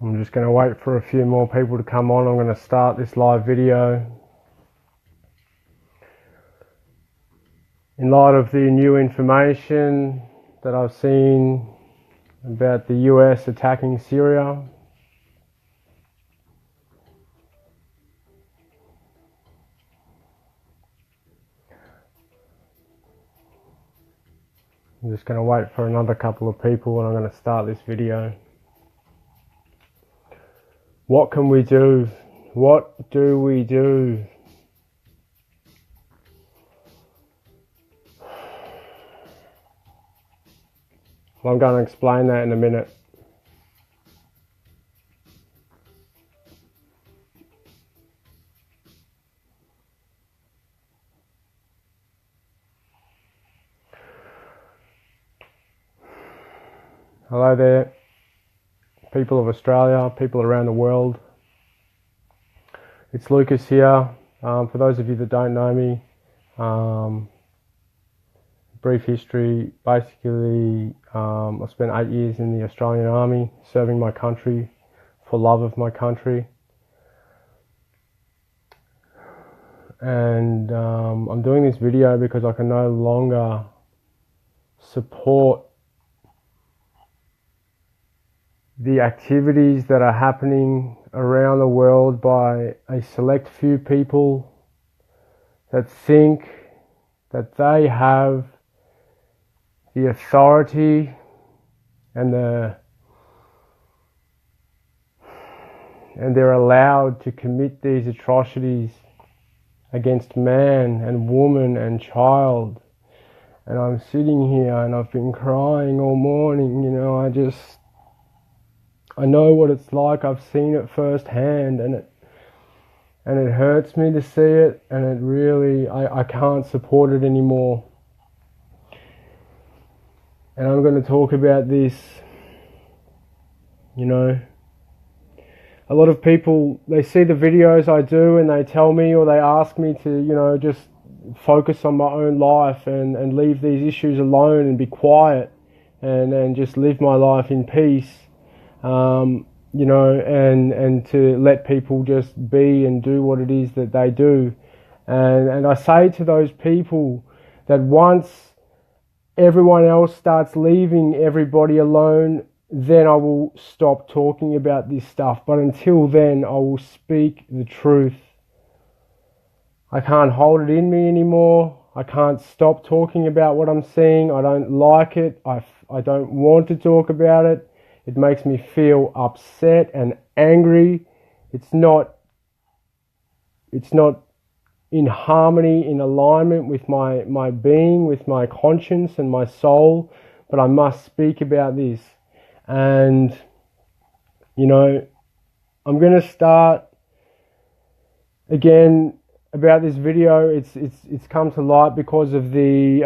I'm just going to wait for a few more people to come on. I'm going to start this live video. In light of the new information that I've seen about the US attacking Syria, I'm just going to wait for another couple of people and I'm going to start this video. What can we do? What do we do? Well, I'm going to explain that in a minute. Hello there, people of Australia, people around the world. It's Lucas here. For those of you that don't know me, brief history. Basically, I spent 8 years in the Australian Army, serving my country for love of my country. And I'm doing this video because I can no longer support the activities that are happening around the world by a select few people that think that they have the authority and they're allowed to commit these atrocities against man and woman and child. And I'm sitting here and I've been crying all morning, you know. I know what it's like. I've seen it firsthand, and it hurts me to see it, and it really, I can't support it anymore. And I'm going to talk about this. You know, a lot of people, they see the videos I do and they tell me, or they ask me to, you know, just focus on my own life and leave these issues alone and be quiet and just live my life in peace. You know, and to let people just be and do what it is that they do. And I say to those people that once everyone else starts leaving everybody alone, then I will stop talking about this stuff. But until then, I will speak the truth. I can't hold it in me anymore. I can't stop talking about what I'm seeing. I don't like it. I don't want to talk about it. It makes me feel upset and angry. It's not in harmony, in alignment with my being, with my conscience and my soul, but I must speak about this. And, you know, I'm going to start again about this video. It's come to light because of the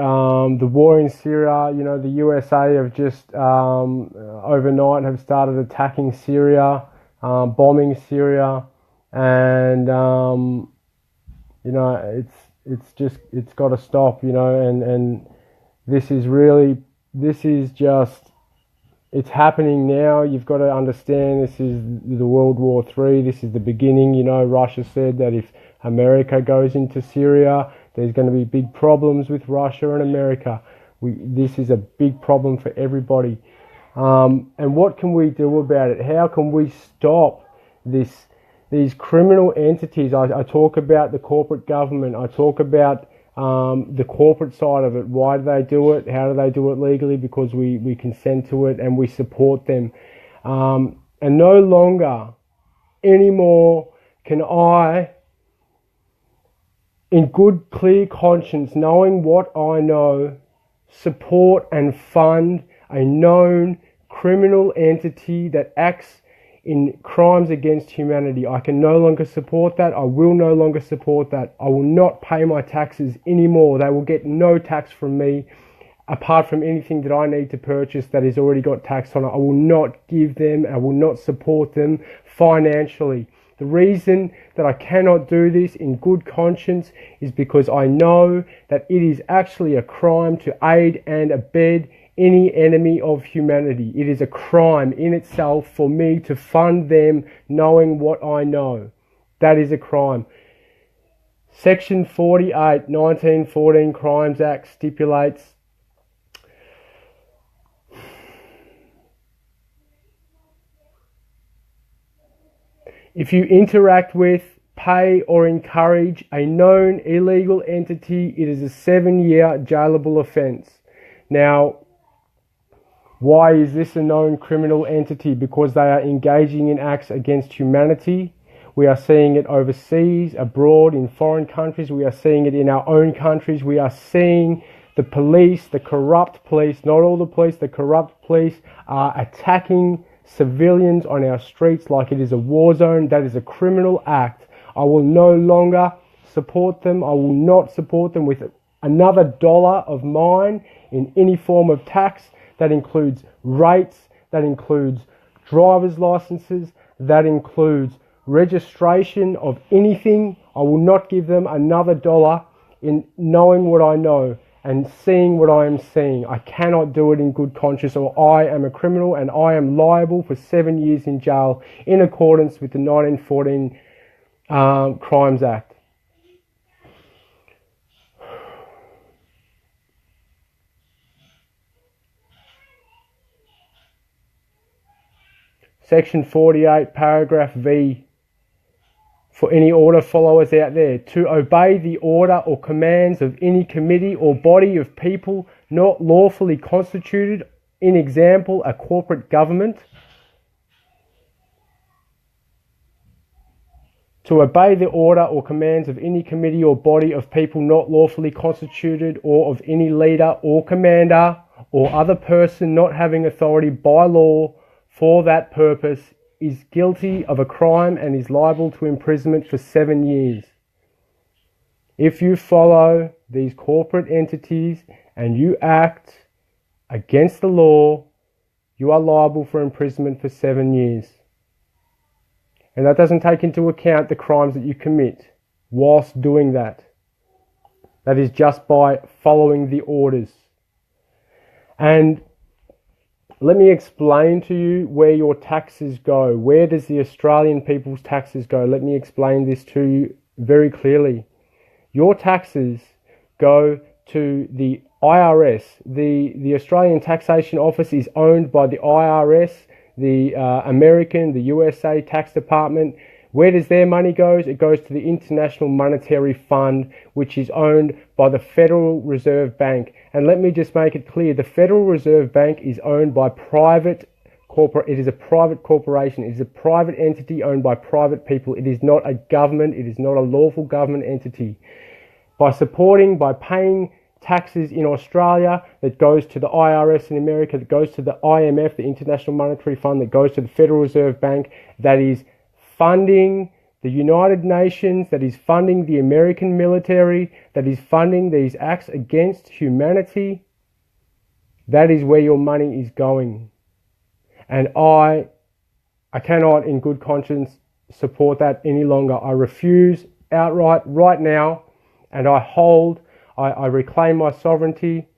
war in Syria. You know, the USA have just overnight have started attacking Syria, bombing Syria, and you know, it's got to stop. You know, and this is just, it's happening now. You've got to understand, this is the World War III. This is the beginning. You know, Russia said that if America goes into Syria, there's going to be big problems with Russia and America. This is a big problem for everybody. And what can we do about it? How can we stop these criminal entities? I talk about the corporate government. I talk about the corporate side of it. Why do they do it? How do they do it legally? Because we consent to it and we support them. And no longer anymore can I, in good, clear conscience, knowing what I know, support and fund a known criminal entity that acts in crimes against humanity. I can no longer support that. I will no longer support that. I will not pay my taxes anymore. They will get no tax from me, apart from anything that I need to purchase that has already got tax on it. I will not give them, I will not support them financially. The reason that I cannot do this in good conscience is because I know that it is actually a crime to aid and abet any enemy of humanity. It is a crime in itself for me to fund them knowing what I know. That is a crime. Section 48, 1914 Crimes Act stipulates if you interact with, pay or encourage a known illegal entity, it is a 7-year jailable offence. Now, why is this a known criminal entity? Because they are engaging in acts against humanity. We are seeing it overseas, abroad, in foreign countries. We are seeing it in our own countries. We are seeing the police, the corrupt police, not all the police, the corrupt police are attacking civilians on our streets like it is a war zone. That is a criminal act. I will no longer support them. I will not support them with another dollar of mine in any form of tax. That includes rates, that includes driver's licenses, that includes registration of anything. I will not give them another dollar in knowing what I know and seeing what I am seeing. I cannot do it in good conscience, or I am a criminal and I am liable for 7 years in jail in accordance with the 1914 Crimes Act. Section 48, paragraph V. For any order followers out there, to obey the order or commands of any committee or body of people not lawfully constituted, in example, a corporate government. To obey the order or commands of any committee or body of people not lawfully constituted, or of any leader or commander or other person not having authority by law for that purpose, is guilty of a crime and is liable to imprisonment for 7 years. If you follow these corporate entities and you act against the law, you are liable for imprisonment for 7 years. And that doesn't take into account the crimes that you commit whilst doing that. That is just by following the orders. And let me explain to you where your taxes go. Where does the Australian people's taxes go? Let me explain this to you very clearly. Your taxes go to the IRS. The Australian Taxation Office is owned by the IRS, the American, the USA Tax Department. Where does their money go? It goes to the International Monetary Fund, which is owned by the Federal Reserve Bank. And let me just make it clear, the Federal Reserve Bank is owned by it is a private corporation. It is a private entity owned by private people. It is not a government. It is not a lawful government entity. By paying taxes in Australia, that goes to the IRS in America, that goes to the IMF, the International Monetary Fund, that goes to the Federal Reserve Bank, that is funding the United Nations, that is funding the American military, that is funding these acts against humanity. That is where your money is going. And I cannot in good conscience support that any longer. I refuse outright right now, and I reclaim my sovereignty.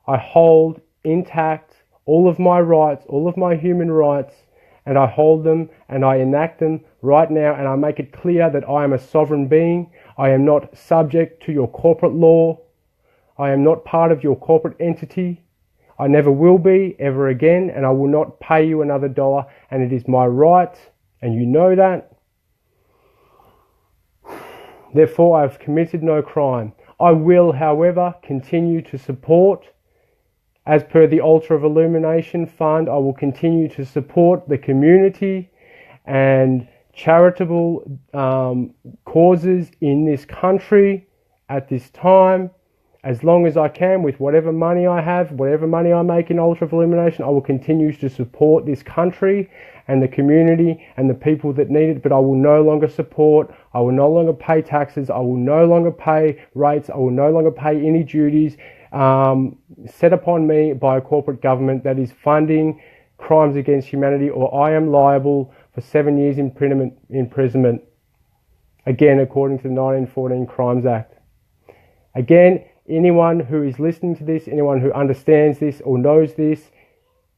I hold intact all of my rights, all of my human rights, and I hold them and I enact them right now, and I make it clear that I am a sovereign being. I am not subject to your corporate law. I am not part of your corporate entity. I never will be ever again, and I will not pay you another dollar, and it is my right, and you know that. Therefore, I have committed no crime. I will, however, continue to support, as per the Altar of Illumination Fund, I will continue to support the community and charitable causes in this country at this time. As long as I can, with whatever money I have, whatever money I make in Altar of Illumination, I will continue to support this country and the community and the people that need it. But I will no longer support, I will no longer pay taxes, I will no longer pay rates, I will no longer pay any duties set upon me by a corporate government that is funding crimes against humanity, or I am liable for 7 years imprisonment. Again, according to the 1914 Crimes Act. Again, anyone who is listening to this, anyone who understands this or knows this,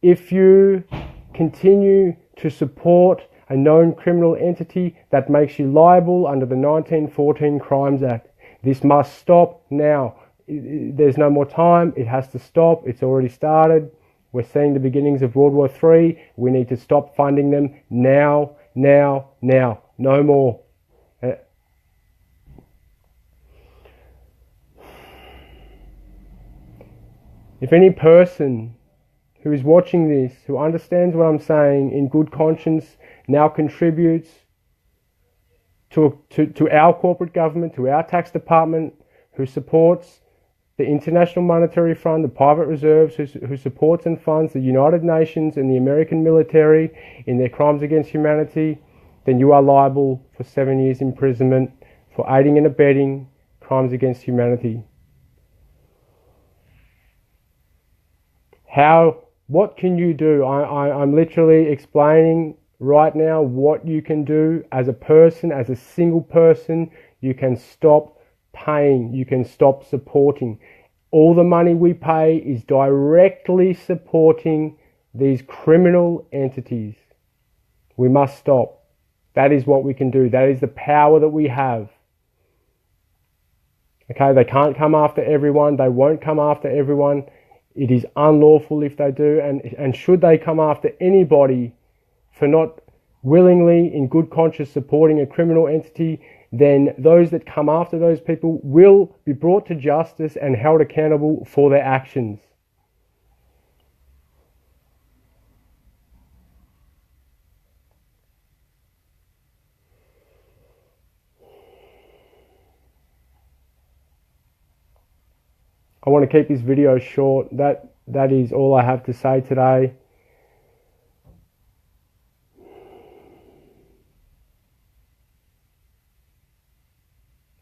if you continue to support a known criminal entity that makes you liable under the 1914 Crimes Act, this must stop now. There's no more time. It has to stop. It's already started. We're seeing the beginnings of World War III. We need to stop funding them now, now, now. No more. If any person who is watching this, who understands what I'm saying in good conscience, now contributes to our corporate government, to our tax department, who supports the International Monetary Fund, the private reserves, who supports and funds the United Nations and the American military in their crimes against humanity, then you are liable for 7 years imprisonment for aiding and abetting crimes against humanity. What can you do? I'm literally explaining right now what you can do as a person, as a single person. You can stop paying, you can stop supporting. All the money we pay is directly supporting these criminal entities. We must stop. That is what we can do. That is the power that we have. Okay, they can't come after everyone. They won't come after everyone. It is unlawful if they do, and should they come after anybody for not willingly, in good conscience, supporting a criminal entity, then those that come after those people will be brought to justice and held accountable for their actions. I want to keep this video short. That is all I have to say today.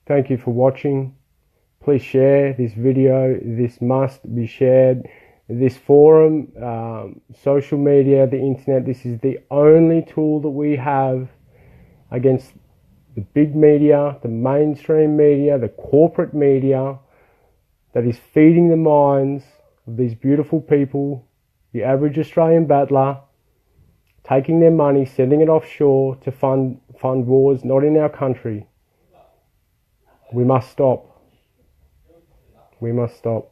Thank you for watching. Please share this video. This must be shared. This forum, social media, the internet, this is the only tool that we have against the big media, the mainstream media, the corporate media, that is feeding the minds of these beautiful people, the average Australian battler, taking their money, sending it offshore to fund wars not in our country. We must stop. We must stop.